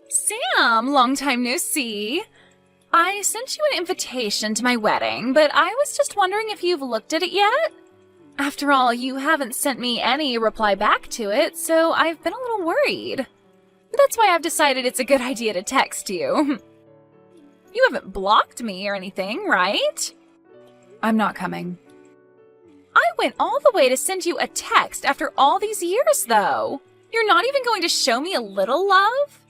Sam, long time no see. I sent you an invitation to my wedding, but I was just wondering if you've looked at it yet? After all, you haven't sent me any reply back to it, so I've been a little worried. That's why I've decided it's a good idea to text you. You haven't blocked me or anything, right? I'm not coming. I went all the way to send you a text after all these years, though. You're not even going to show me a little love?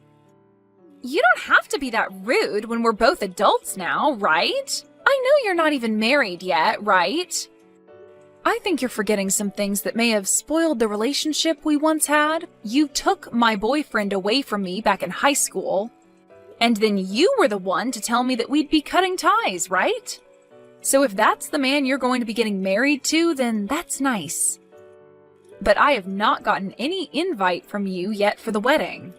You don't have to be that rude when we're both adults now, right? I know you're not even married yet, right? I think you're forgetting some things that may have spoiled the relationship we once had. You took my boyfriend away from me back in high school, and then you were the one to tell me that we'd be cutting ties, right? So if that's the man you're going to be getting married to, then that's nice. But I have not gotten any invite from you yet for the wedding.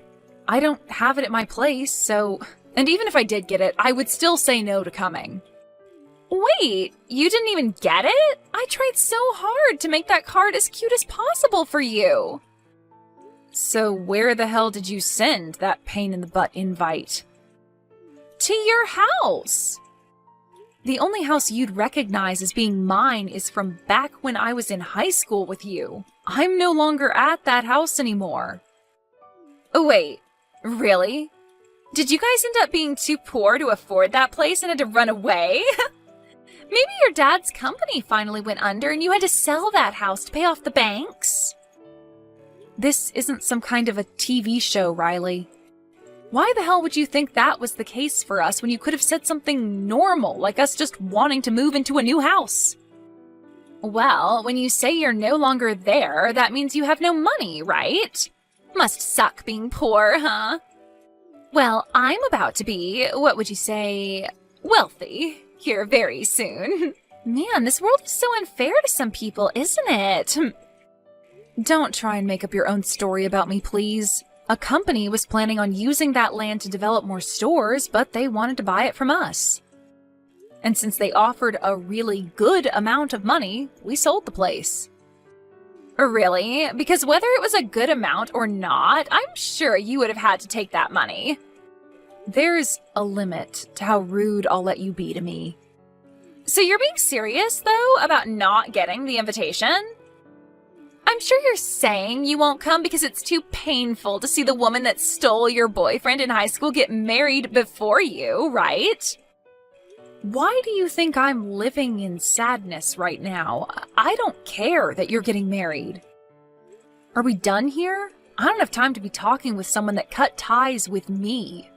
I don't have it at my place, so... And even if I did get it, I would still say no to coming. Wait, you didn't even get it? I tried so hard to make that card as cute as possible for you. So where the hell did you send that pain-in-the-butt invite? To your house. The only house you'd recognize as being mine is from back when I was in high school with you. I'm no longer at that house anymore. Oh, wait. Really? Did you guys end up being too poor to afford that place and had to run away? Maybe your dad's company finally went under and you had to sell that house to pay off the banks? This isn't some kind of a TV show, Riley. Why the hell would you think that was the case for us when you could have said something normal, like us just wanting to move into a new house? Well, when you say you're no longer there, that means you have no money, right? Must suck being poor, huh? Well, I'm about to be, what would you say, wealthy here very soon. Man, this world is so unfair to some people, isn't it? Don't try and make up your own story about me, please. A company was planning on using that land to develop more stores, but they wanted to buy it from us. And since they offered a really good amount of money, we sold the place. Really? Because whether it was a good amount or not, I'm sure you would have had to take that money. There's a limit to how rude I'll let you be to me. So you're being serious, though, about not getting the invitation? I'm sure you're saying you won't come because it's too painful to see the woman that stole your boyfriend in high school get married before you, right? Why do you think I'm living in sadness right now? I don't care that you're getting married. Are we done here? I don't have time to be talking with someone that cut ties with me.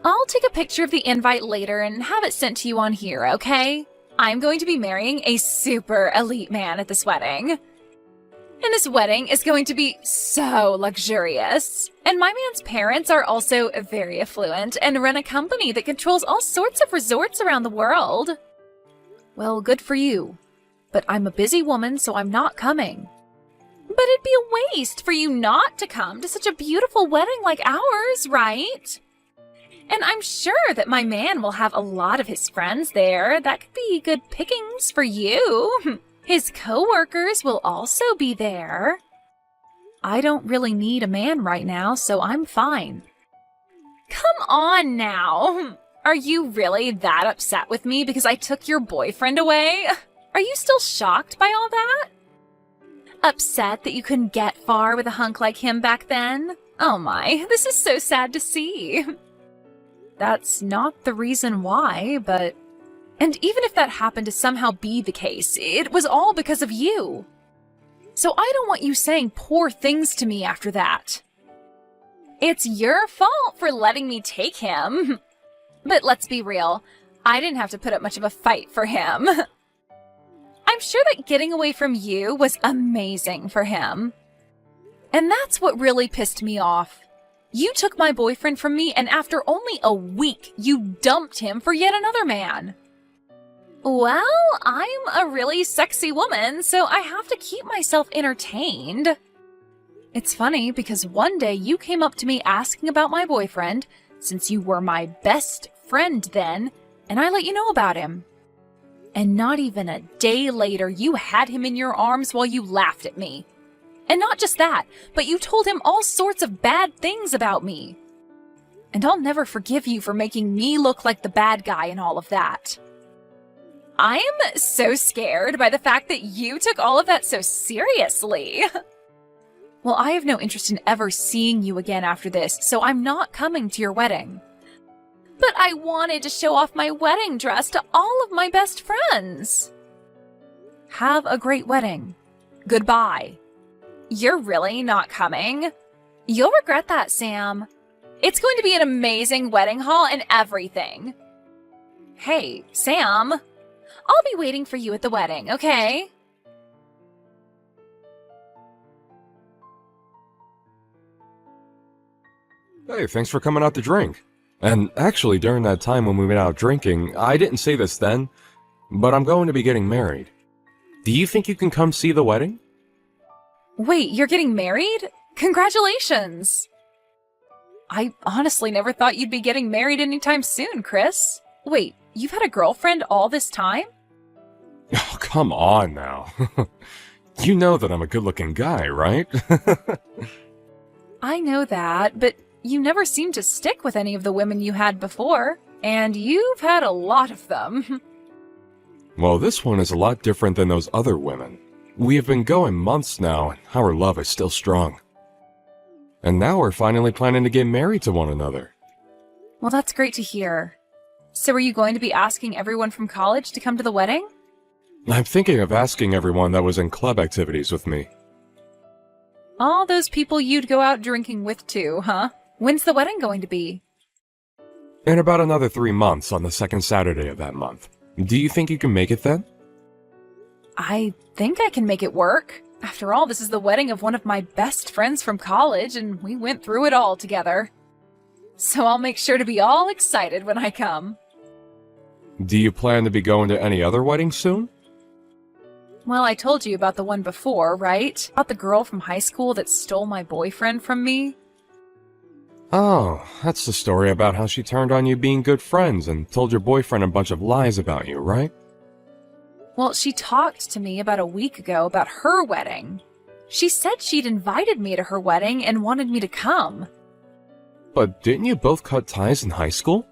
I'll take a picture of the invite later and have it sent to you on here, okay? I'm going to be marrying a super elite man at this wedding. And this wedding is going to be so luxurious. And my man's parents are also very affluent and run a company that controls all sorts of resorts around the world. Well, good for you. But I'm a busy woman, so I'm not coming. But it'd be a waste for you not to come to such a beautiful wedding like ours, right? And I'm sure that my man will have a lot of his friends there. That could be good pickings for you. His co-workers will also be there. I don't really need a man right now, so I'm fine. Come on now. Are you really that upset with me because I took your boyfriend away? Are you still shocked by all that? Upset that you couldn't get far with a hunk like him back then? Oh my, this is so sad to see. That's not the reason why, but... And even if that happened to somehow be the case, it was all because of you. So I don't want you saying poor things to me after that. It's your fault for letting me take him. But let's be real, I didn't have to put up much of a fight for him. I'm sure that getting away from you was amazing for him. And that's what really pissed me off. You took my boyfriend from me, and after only a week, you dumped him for yet another man. Well, I'm a really sexy woman, so I have to keep myself entertained. It's funny because one day you came up to me asking about my boyfriend, since you were my best friend then, and I let you know about him. And not even a day later, you had him in your arms while you laughed at me. And not just that, but you told him all sorts of bad things about me. And I'll never forgive you for making me look like the bad guy in all of that. I am so scared by the fact that you took all of that so seriously. Well, I have no interest in ever seeing you again after this, so I'm not coming to your wedding. But I wanted to show off my wedding dress to all of my best friends. Have a great wedding. Goodbye. You're really not coming? You'll regret that, Sam. It's going to be an amazing wedding hall and everything. Hey, Sam. I'll be waiting for you at the wedding, okay? Hey, thanks for coming out to drink. And actually, during that time when we went out drinking, I didn't say this then, but I'm going to be getting married. Do you think you can come see the wedding? Wait, you're getting married? Congratulations! I honestly never thought you'd be getting married anytime soon, Chris. Wait, you've had a girlfriend all this time? Oh, come on now. You know that I'm a good-looking guy, right? I know that, but you never seemed to stick with any of the women you had before, and you've had a lot of them. Well, this one is a lot different than those other women. We have been going months now, and our love is still strong. And now we're finally planning to get married to one another. Well, that's great to hear. So are you going to be asking everyone from college to come to the wedding? I'm thinking of asking everyone that was in club activities with me. All those people you'd go out drinking with too, huh? When's the wedding going to be? In about another 3 months on the second Saturday of that month. Do you think you can make it then? I think I can make it work. After all, this is the wedding of one of my best friends from college, and we went through it all together. So I'll make sure to be all excited when I come. Do you plan to be going to any other weddings soon? Well, I told you about the one before, right? About the girl from high school that stole my boyfriend from me? Oh, that's the story about how she turned on you being good friends and told your boyfriend a bunch of lies about you, right? Well, she talked to me about a week ago about her wedding. She said she'd invited me to her wedding and wanted me to come. But didn't you both cut ties in high school?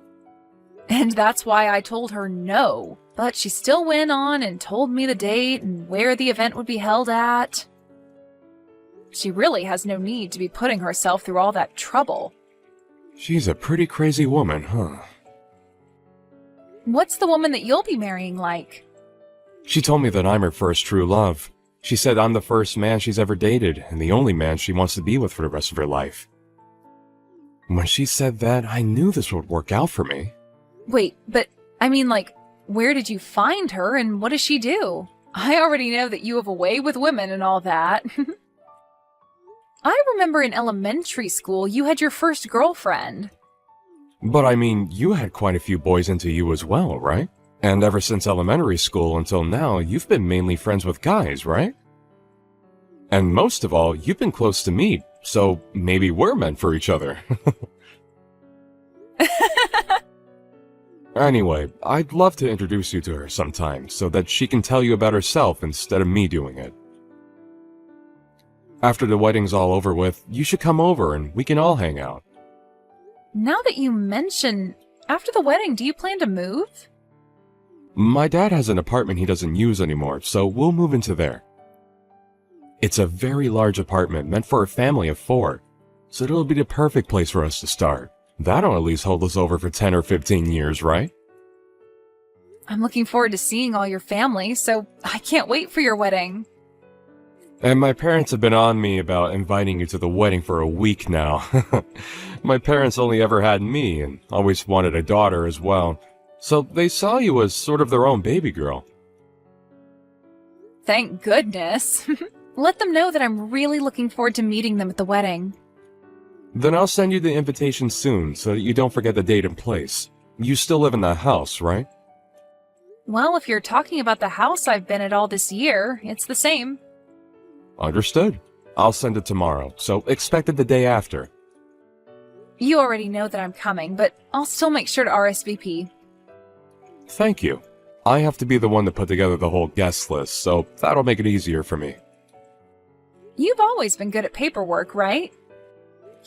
And that's why I told her no. But she still went on and told me the date and where the event would be held at. She really has no need to be putting herself through all that trouble. She's a pretty crazy woman, huh? What's the woman that you'll be marrying like? She told me that I'm her first true love. She said I'm the first man she's ever dated and the only man she wants to be with for the rest of her life. When she said that, I knew this would work out for me. Wait, but I mean, like, where did you find her and what does she do? I already know that you have a way with women and all that. I remember in elementary school you had your first girlfriend. But I mean, you had quite a few boys into you as well, right? And ever since elementary school until now, you've been mainly friends with guys, right? And most of all, you've been close to me, so maybe we're meant for each other. Anyway, I'd love to introduce you to her sometime so that she can tell you about herself instead of me doing it. After the wedding's all over with, you should come over and we can all hang out. Now that you mention, after the wedding, do you plan to move? My dad has an apartment he doesn't use anymore, so we'll move into there. It's a very large apartment meant for a family of 4, so it'll be the perfect place for us to start. That'll at least hold us over for 10 or 15 years, right? I'm looking forward to seeing all your family, so I can't wait for your wedding. And my parents have been on me about inviting you to the wedding for a week now. My parents only ever had me and always wanted a daughter as well, so they saw you as sort of their own baby girl. Thank goodness. Let them know that I'm really looking forward to meeting them at the wedding. Then I'll send you the invitation soon so that you don't forget the date and place. You still live in that house, right? Well, if you're talking about the house I've been at all this year, it's the same. Understood. I'll send it tomorrow, so expect it the day after. You already know that I'm coming, but I'll still make sure to RSVP. Thank you. I have to be the one to put together the whole guest list, so that'll make it easier for me. You've always been good at paperwork, right?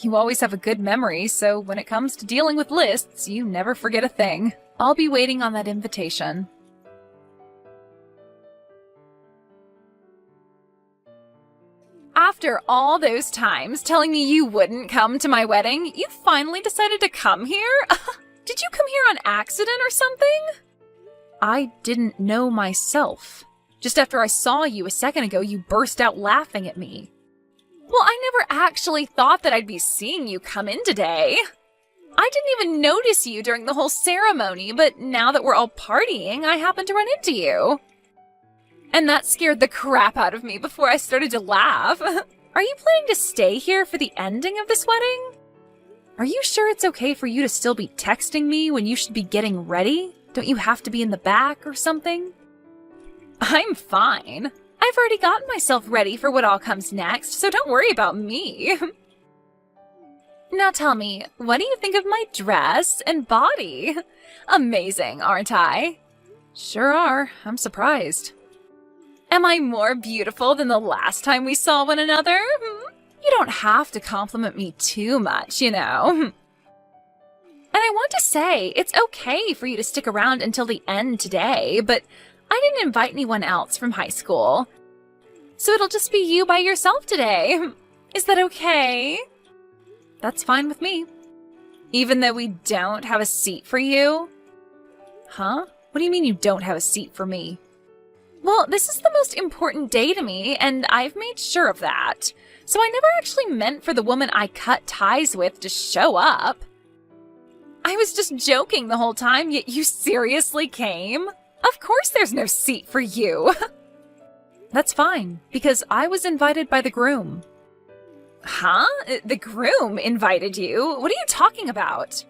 You always have a good memory, so when it comes to dealing with lists, you never forget a thing. I'll be waiting on that invitation. After all those times telling me you wouldn't come to my wedding, you finally decided to come here? Did you come here on accident or something? I didn't know myself. Just after I saw you a second ago, you burst out laughing at me. Well, I never actually thought that I'd be seeing you come in today. I didn't even notice you during the whole ceremony, but now that we're all partying, I happened to run into you. And that scared the crap out of me before I started to laugh. Are you planning to stay here for the ending of this wedding? Are you sure it's okay for you to still be texting me when you should be getting ready? Don't you have to be in the back or something? I'm fine. I've already gotten myself ready for what all comes next, so don't worry about me. Now tell me, what do you think of my dress and body? Amazing, aren't I? Sure are. I'm surprised. Am I more beautiful than the last time we saw one another? You don't have to compliment me too much, you know. And I want to say, it's okay for you to stick around until the end today, but I didn't invite anyone else from high school. So it'll just be you by yourself today. Is that okay? That's fine with me. Even though we don't have a seat for you? Huh? What do you mean you don't have a seat for me? Well, this is the most important day to me, and I've made sure of that. So I never actually meant for the woman I cut ties with to show up. I was just joking the whole time, yet you seriously came? Of course there's no seat for you. That's fine, because I was invited by the groom. Huh? The groom invited you? What are you talking about?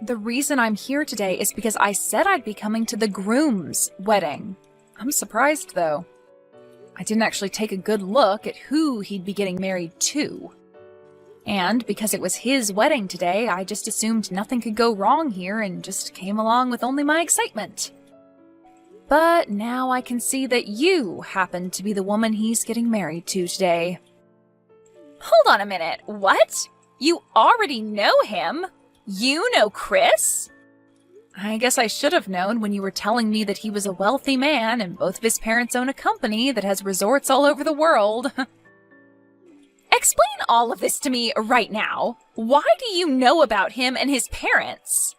The reason I'm here today is because I said I'd be coming to the groom's wedding. I'm surprised, though. I didn't actually take a good look at who he'd be getting married to. And because it was his wedding today, I just assumed nothing could go wrong here and just came along with only my excitement. But now I can see that you happen to be the woman he's getting married to today. Hold on a minute, what? You already know him? You know Chris? I guess I should have known when you were telling me that he was a wealthy man and both of his parents own a company that has resorts all over the world. Explain all of this to me right now. Why do you know about him and his parents?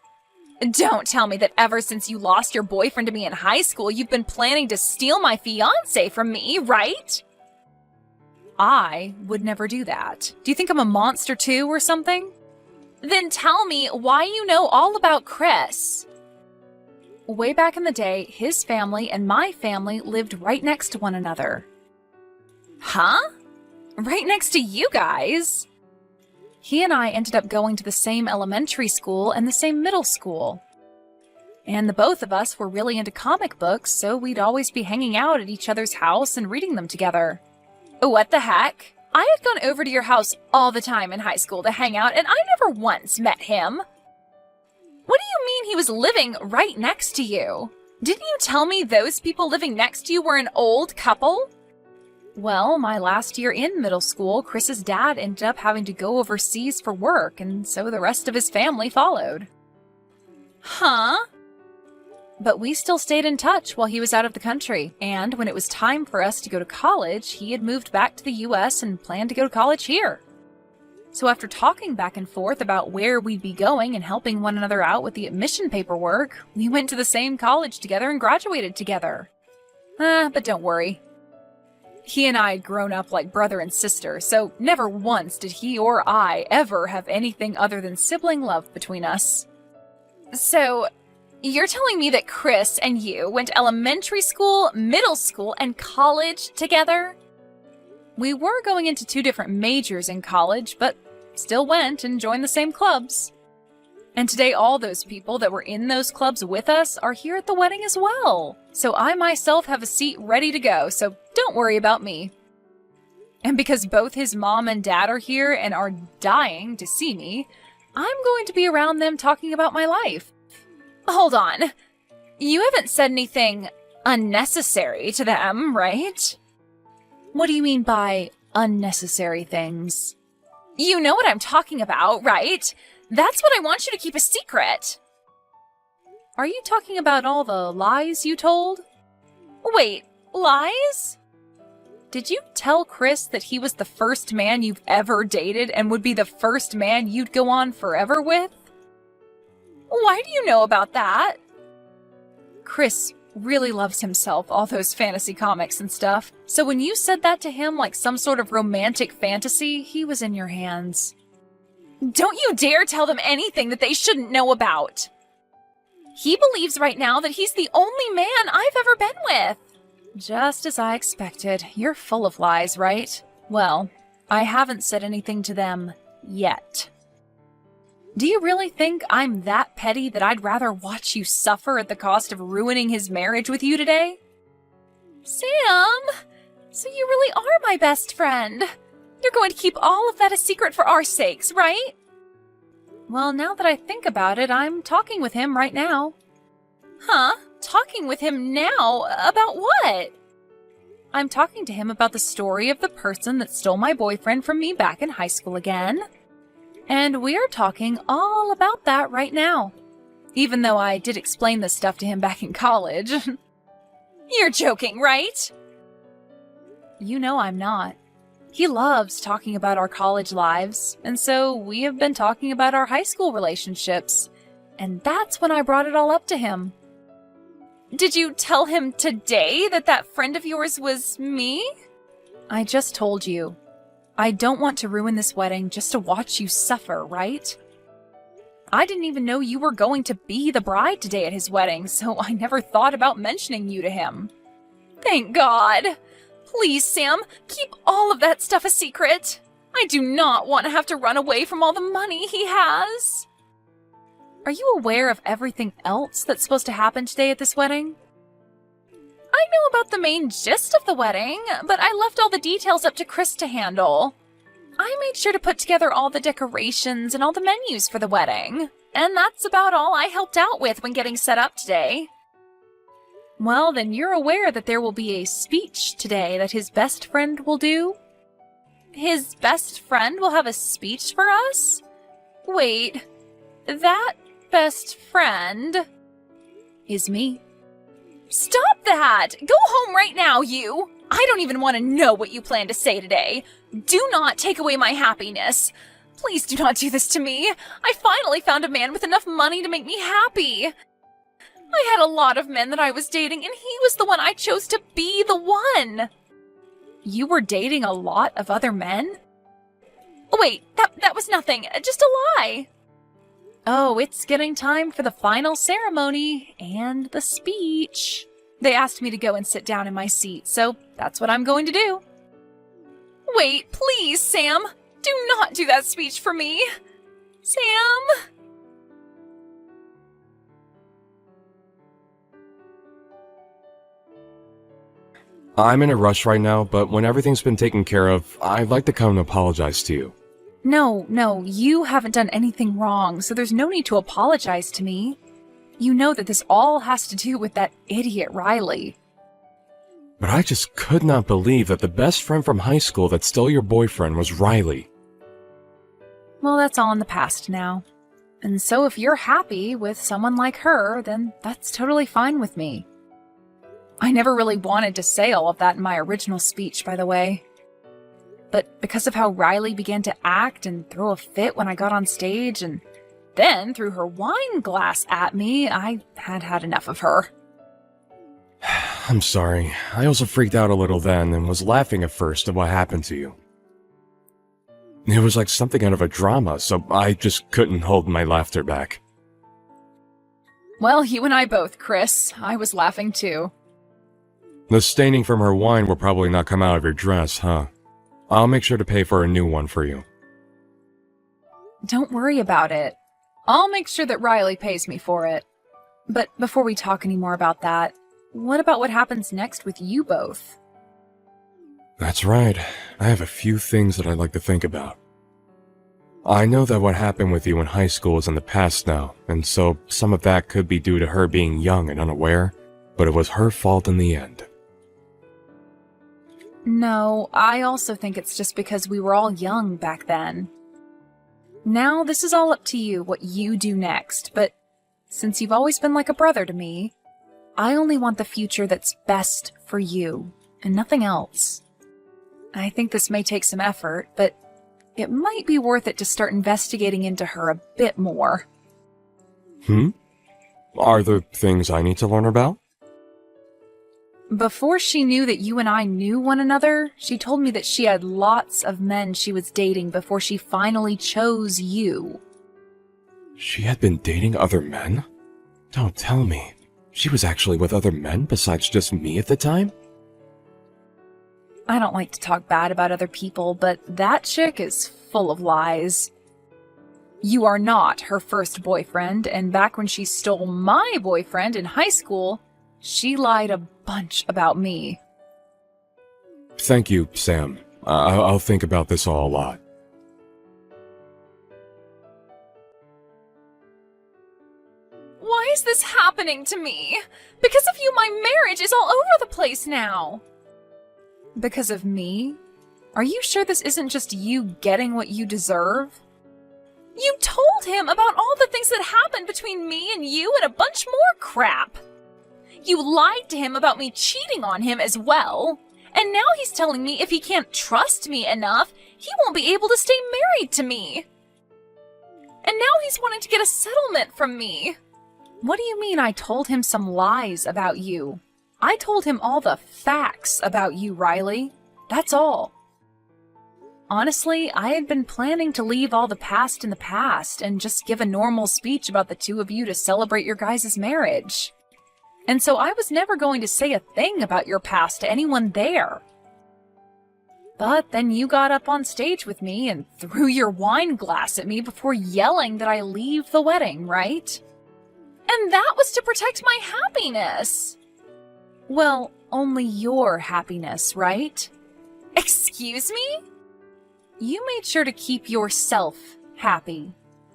Don't tell me that ever since you lost your boyfriend to me in high school, you've been planning to steal my fiancé from me, right? I would never do that. Do you think I'm a monster too or something? Then tell me why you know all about Chris. Way back in the day, his family and my family lived right next to one another. Huh? Right next to you guys? He and I ended up going to the same elementary school and the same middle school. And the both of us were really into comic books, so we'd always be hanging out at each other's house and reading them together. What the heck? I had gone over to your house all the time in high school to hang out, and I never once met him. What do you mean he was living right next to you? Didn't you tell me those people living next to you were an old couple? Well, my last year in middle school, Chris's dad ended up having to go overseas for work, and so the rest of his family followed. Huh? But we still stayed in touch while he was out of the country, and when it was time for us to go to college, he had moved back to the US and planned to go to college here. So after talking back and forth about where we'd be going and helping one another out with the admission paperwork, we went to the same college together and graduated together. But don't worry. He and I had grown up like brother and sister, so never once did he or I ever have anything other than sibling love between us. So, you're telling me that Chris and you went to elementary school, middle school, and college together? We were going into 2 different majors in college, but still went and joined the same clubs. And today all those people that were in those clubs with us are here at the wedding as well. So I myself have a seat ready to go, so don't worry about me. And because both his mom and dad are here and are dying to see me, I'm going to be around them talking about my life. Hold on. You haven't said anything unnecessary to them, right? What do you mean by unnecessary things? You know what I'm talking about, right? That's what I want you to keep a secret. Are you talking about all the lies you told? Wait, lies? Did you tell Chris that he was the first man you've ever dated and would be the first man you'd go on forever with? Why do you know about that? Chris really loves himself, all those fantasy comics and stuff. So when you said that to him like some sort of romantic fantasy, he was in your hands. Don't you dare tell them anything that they shouldn't know about. He believes right now that he's the only man I've ever been with. Just as I expected. You're full of lies, right? Well, I haven't said anything to them yet. Do you really think I'm that petty that I'd rather watch you suffer at the cost of ruining his marriage with you today? Sam! So you really are my best friend. You're going to keep all of that a secret for our sakes, right? Well, now that I think about it, I'm talking with him right now. Huh? Talking with him now? About what? I'm talking to him about the story of the person that stole my boyfriend from me back in high school again. And we're talking all about that right now. Even though I did explain this stuff to him back in college. You're joking, right? You know I'm not. He loves talking about our college lives, and so we have been talking about our high school relationships. And that's when I brought it all up to him. Did you tell him today that that friend of yours was me? I just told you. I don't want to ruin this wedding just to watch you suffer, right? I didn't even know you were going to be the bride today at his wedding, so I never thought about mentioning you to him. Thank God! Please, Sam, keep all of that stuff a secret. I do not want to have to run away from all the money he has. Are you aware of everything else that's supposed to happen today at this wedding? I know about the main gist of the wedding, but I left all the details up to Chris to handle. I made sure to put together all the decorations and all the menus for the wedding, and that's about all I helped out with when getting set up today. Well, then you're aware that there will be a speech today that his best friend will do? His best friend will have a speech for us? Wait, that best friend is me. Stop that! Go home right now, you! I don't even want to know what you plan to say today. Do not take away my happiness. Please do not do this to me. I finally found a man with enough money to make me happy. I had a lot of men that I was dating, and he was the one I chose to be the one. You were dating a lot of other men? Oh, wait, that was nothing. Just a lie. Oh, it's getting time for the final ceremony and the speech. They asked me to go and sit down in my seat, so that's what I'm going to do. Wait, please, Sam. Do not do that speech for me. Sam? I'm in a rush right now, but when everything's been taken care of, I'd like to come and apologize to you. No, you haven't done anything wrong, so there's no need to apologize to me. You know that this all has to do with that idiot Riley. But I just could not believe that the best friend from high school that stole your boyfriend was Riley. Well, that's all in the past now. And so if you're happy with someone like her, then that's totally fine with me. I never really wanted to say all of that in my original speech, by the way. But because of how Riley began to act and throw a fit when I got on stage, and then threw her wine glass at me, I had enough of her. I'm sorry. I also freaked out a little then and was laughing at first at what happened to you. It was like something out of a drama, so I just couldn't hold my laughter back. Well, you and I both, Chris. I was laughing too. The staining from her wine will probably not come out of your dress, huh? I'll make sure to pay for a new one for you. Don't worry about it. I'll make sure that Riley pays me for it. But before we talk any more about that, what about what happens next with you both? That's right. I have a few things that I'd like to think about. I know that what happened with you in high school is in the past now, and so some of that could be due to her being young and unaware, but it was her fault in the end. No, I also think it's just because we were all young back then. Now, this is all up to you, what you do next, but since you've always been like a brother to me, I only want the future that's best for you, and nothing else. I think this may take some effort, but it might be worth it to start investigating into her a bit more. Are there things I need to learn about? Before she knew that you and I knew one another, she told me that she had lots of men she was dating before she finally chose you. She had been dating other men? Don't tell me. She was actually with other men besides just me at the time? I don't like to talk bad about other people, but that chick is full of lies. You are not her first boyfriend, and back when she stole my boyfriend in high school, she lied a bunch about me. Thank you, Sam. I'll think about this all a lot. Why is this happening to me? Because of you, my marriage is all over the place now. Because of me? Are you sure this isn't just you getting what you deserve? You told him about all the things that happened between me and you and a bunch more crap. You lied to him about me cheating on him as well. And now he's telling me if he can't trust me enough, he won't be able to stay married to me. And now he's wanting to get a settlement from me. What do you mean I told him some lies about you? I told him all the facts about you, Riley. That's all. Honestly, I had been planning to leave all the past in the past and just give a normal speech about the two of you to celebrate your guys' marriage. And so I was never going to say a thing about your past to anyone there. But then you got up on stage with me and threw your wine glass at me before yelling that I leave the wedding, right? And that was to protect my happiness. Well, only your happiness, right? Excuse me? You made sure to keep yourself happy.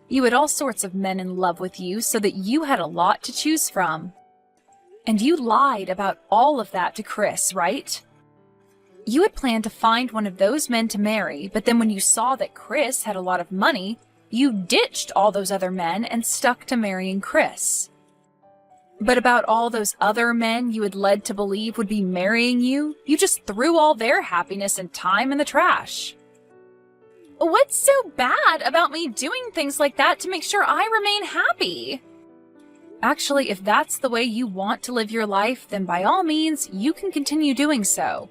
You had all sorts of men in love with you so that you had a lot to choose from. And you lied about all of that to Chris, right? You had planned to find one of those men to marry, but then when you saw that Chris had a lot of money, you ditched all those other men and stuck to marrying Chris. But about all those other men you had led to believe would be marrying you, you just threw all their happiness and time in the trash. What's so bad about me doing things like that to make sure I remain happy? Actually, if that's the way you want to live your life, then by all means, you can continue doing so.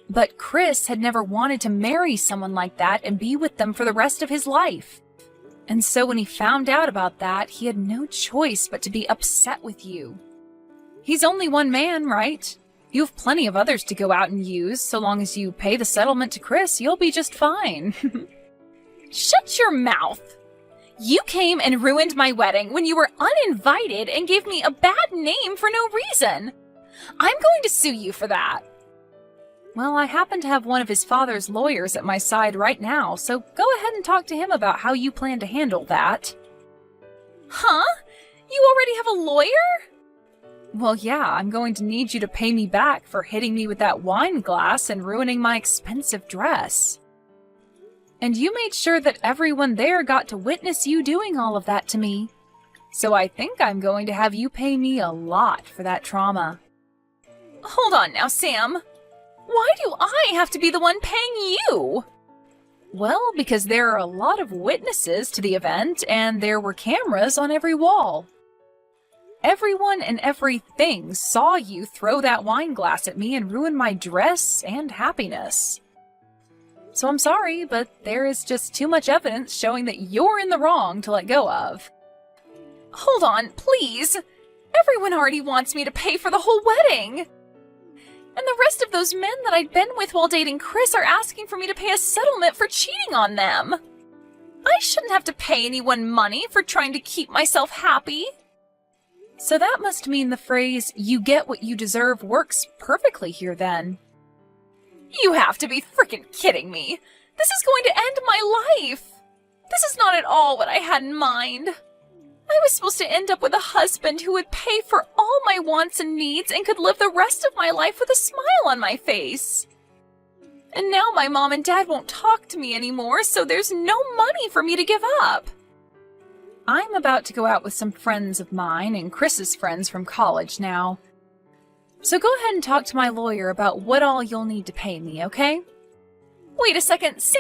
But Chris had never wanted to marry someone like that and be with them for the rest of his life. And so when he found out about that, he had no choice but to be upset with you. He's only one man, right? You have plenty of others to go out and use. So long as you pay the settlement to Chris, you'll be just fine. Shut your mouth! You came and ruined my wedding when you were uninvited and gave me a bad name for no reason. I'm going to sue you for that. Well, I happen to have one of his father's lawyers at my side right now, so go ahead and talk to him about how you plan to handle that. Huh? You already have a lawyer? Well, yeah, I'm going to need you to pay me back for hitting me with that wine glass and ruining my expensive dress. And you made sure that everyone there got to witness you doing all of that to me. So I think I'm going to have you pay me a lot for that trauma. Hold on now, Sam. Why do I have to be the one paying you? Well, because there are a lot of witnesses to the event, and there were cameras on every wall. Everyone and everything saw you throw that wine glass at me and ruin my dress and happiness. So I'm sorry, but there is just too much evidence showing that you're in the wrong to let go of. Hold on, please. Everyone already wants me to pay for the whole wedding. And the rest of those men that I'd been with while dating Chris are asking for me to pay a settlement for cheating on them. I shouldn't have to pay anyone money for trying to keep myself happy. So that must mean the phrase, "you get what you deserve," works perfectly here then. You have to be frickin' kidding me. This is going to end my life. This is not at all what I had in mind. I was supposed to end up with a husband who would pay for all my wants and needs and could live the rest of my life with a smile on my face. And now my mom and dad won't talk to me anymore, so there's no money for me to give up. I'm about to go out with some friends of mine and Chris's friends from college now. So go ahead and talk to my lawyer about what all you'll need to pay me, okay? Wait a second, Sam!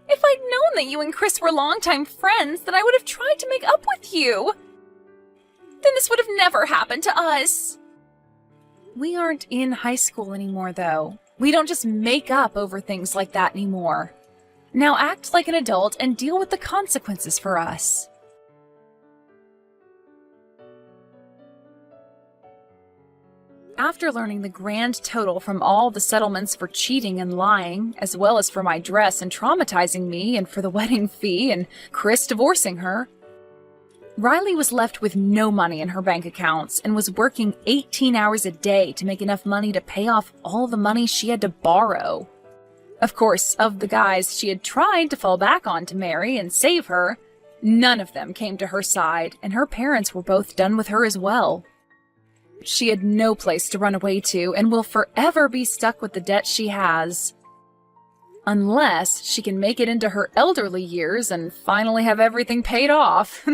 If I'd known that you and Chris were longtime friends, then I would have tried to make up with you. Then this would have never happened to us. We aren't in high school anymore, though. We don't just make up over things like that anymore. Now act like an adult and deal with the consequences for us. After learning the grand total from all the settlements for cheating and lying, as well as for my dress and traumatizing me and for the wedding fee and Chris divorcing her, Riley was left with no money in her bank accounts and was working 18 hours a day to make enough money to pay off all the money she had to borrow. Of course, of the guys she had tried to fall back on to marry and save her, none of them came to her side, and her parents were both done with her as well. She had no place to run away to and will forever be stuck with the debt she has. Unless she can make it into her elderly years and finally have everything paid off.